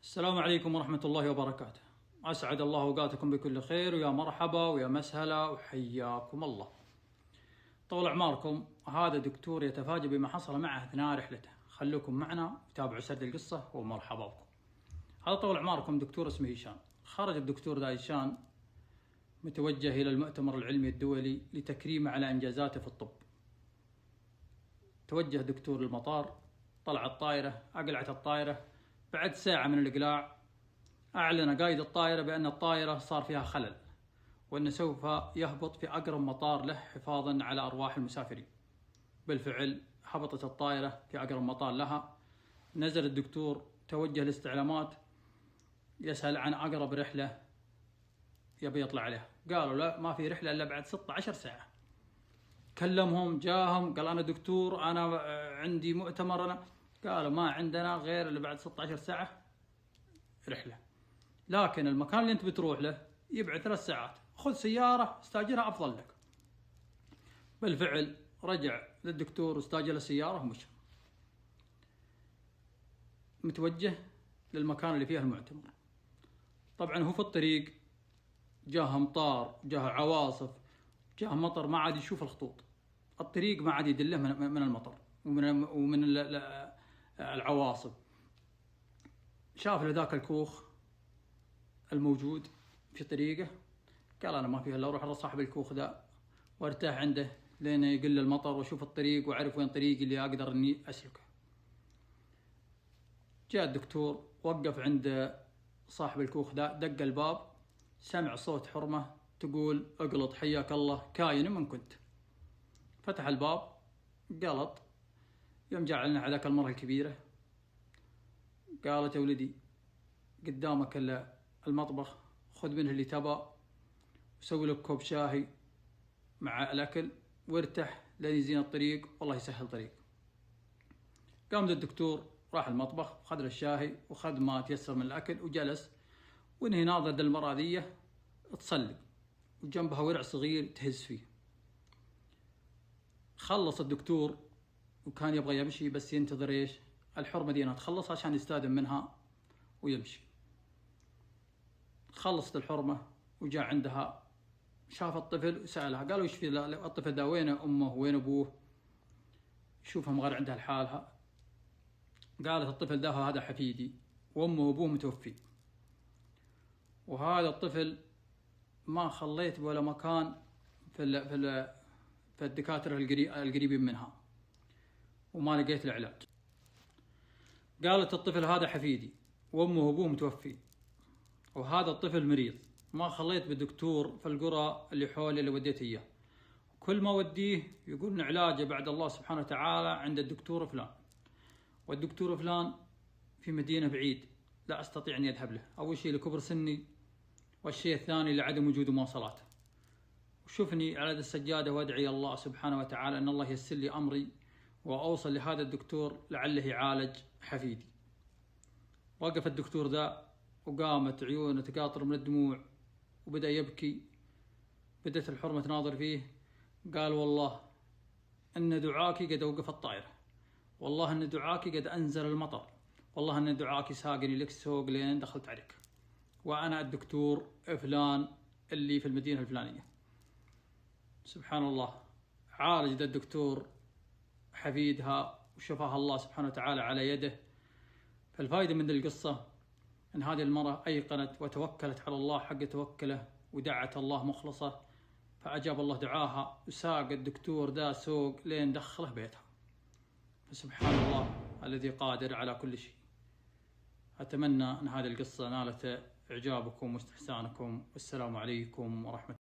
السلام عليكم ورحمة الله وبركاته. أسعد الله أوقاتكم بكل خير، ويا مرحبا ويا مسهلا وحياكم الله. طول أعماركم. هذا دكتور يتفاجأ بما حصل معه أثناء رحلته. خلوكم معنا وتابعوا سرد القصة ومرحبا بكم. هذا طول أعماركم دكتور اسمه هشام. خرج الدكتور ذا هشام متوجه إلى المؤتمر العلمي الدولي لتكريمه على إنجازاته في الطب. توجه دكتور للمطار، طلع الطائرة، أقلعت الطائرة. بعد ساعة من الإقلاع أعلن قائد الطائرة بأن الطائرة صار فيها خلل، وأنه سوف يهبط في أقرب مطار له حفاظا على أرواح المسافرين. بالفعل هبطت الطائرة في أقرب مطار لها. نزل الدكتور، توجه الاستعلامات يسأل عن أقرب رحلة يبي يطلع عليها. قالوا لا، ما في رحلة إلا بعد 16 ساعة. كلمهم، جاهم، قال أنا دكتور، أنا عندي مؤتمر. أنا قالوا ما عندنا غير اللي بعد 16 ساعة رحلة، لكن المكان اللي أنت بتروح له يبعد 3 ساعات، خذ سيارة استاجرها أفضل لك. بالفعل رجع للدكتور واستاجر السيارة ومشى متوجه للمكان اللي فيه المؤتمر. طبعا هو في الطريق جاه أمطار، جاه عواصف، جاه مطر، ما عاد يشوف الخطوط. الطريق ما عاد يدله من المطر ومن العواصف. شاف لذاك الكوخ الموجود في طريقه، قال أنا ما فيها إلا أروح لصاحب الكوخ ذا وارتاح عنده لين يقل المطر وأشوف الطريق وأعرف وين طريقي اللي أقدر إني أسلكه. جاء الدكتور، وقف عند صاحب الكوخ ذا، دق الباب، سمع صوت حرمة تقول اقلط حياك الله كاين من كنت. فتح الباب، قلط. يوم جاء على ذاك المرة الكبيرة، قالت يا ولدي قدامك المطبخ، خذ منه اللي تبى وسوي لك كوب شاهي مع الأكل وارتاح لين يزين الطريق والله يسهل طريق. قام الدكتور راح المطبخ، خذ له الشاهي وخذ ما تيسر من الأكل وجلس، وانهي ناظر المرأة ذي تصلي وجنبها ورع صغير تهز فيه. خلص الدكتور وكان يبغى يمشي، بس ينتظر ايش؟ الحرمة دي تخلص عشان يستأذن منها ويمشي. خلصت الحرمة وجاء عندها، شاف الطفل وسألها، قالوا ايش في الطفل ده؟ وين أمه وين أبوه؟ شوفها مغار عندها لحالها. قالت الطفل ده هذا حفيدي، وأمه وأبوه متوفي، وهذا الطفل ما خليت ولا مكان في الدكاترة القريبين منها وما لقيت العلاج. قالت الطفل هذا حفيدي وأمه وأبوه متوفي، وهذا الطفل مريض، ما خليت بالدكتور في القرى اللي حولي اللي وديت إياه. كل ما وديه يقولن علاجه بعد الله سبحانه وتعالى عند الدكتور فلان، والدكتور فلان في مدينة بعيد لا أستطيع أن أذهب له. أول شيء لكبر سني، والشيء الثاني لعدم وجود مواصلات. وشوفني على السجادة وادعي الله سبحانه وتعالى أن الله يسر لي أمري وأوصل لهذا الدكتور لعله يعالج حفيدي. وقف الدكتور ذا وقامت عيونه تقاطر من الدموع وبدأ يبكي. بدأت الحرمة تناظر فيه، قال والله أن دعاكي قد أوقف الطائرة، والله أن دعاكي قد أنزل المطر، والله أن دعاكي ساقني لك سوق لين دخلت عليك، وأنا الدكتور فلان اللي في المدينة الفلانية. سبحان الله، عالج ذا الدكتور حفيدها وشفاها الله سبحانه وتعالى على يده. فالفائدة من القصة أن هذه المرأة أيقنت وتوكلت على الله حق توكله، ودعت الله مخلصة، فأجاب الله دعاها وساق الدكتور ذا سوق لين دخله بيتها. فسبحان الله الذي قادر على كل شيء. أتمنى أن هذه القصة نالت إعجابكم واستحسانكم، والسلام عليكم ورحمة الله.